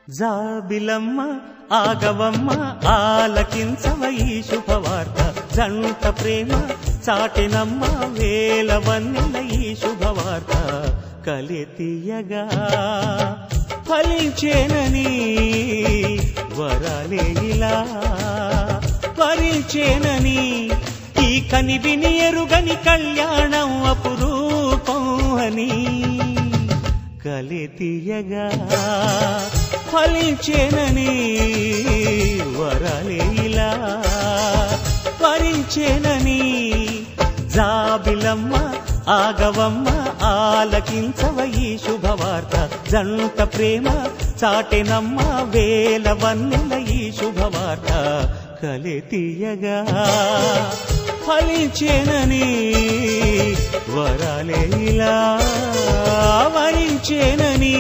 జాబిలమ్మ ఆగవమ్మ ఆలకించవ ఈ శుభవార్త, జంట ప్రేమ చాటెనమ్మ వేల వన్నెల ఈ శుభవార్త. కలితీయగా ఫలించేనని వరాలే ఇలా వరించేనని, ఈ కనివిని ఎరుగని కళ్యాణం అపురూపం అని. కలితీయగా ఫలించేనని వరాలే ఇలా వరించేనని. జాబిలమ్మ ఆగవమ్మ ఆలకించవ ఈ శుభవార్త, జంట ప్రేమ చాటెనమ్మ వేల వన్నెల ఈ శుభవార్త. కలితీయగా ఫలించేనని వరాలే ఇలా వరించేనని.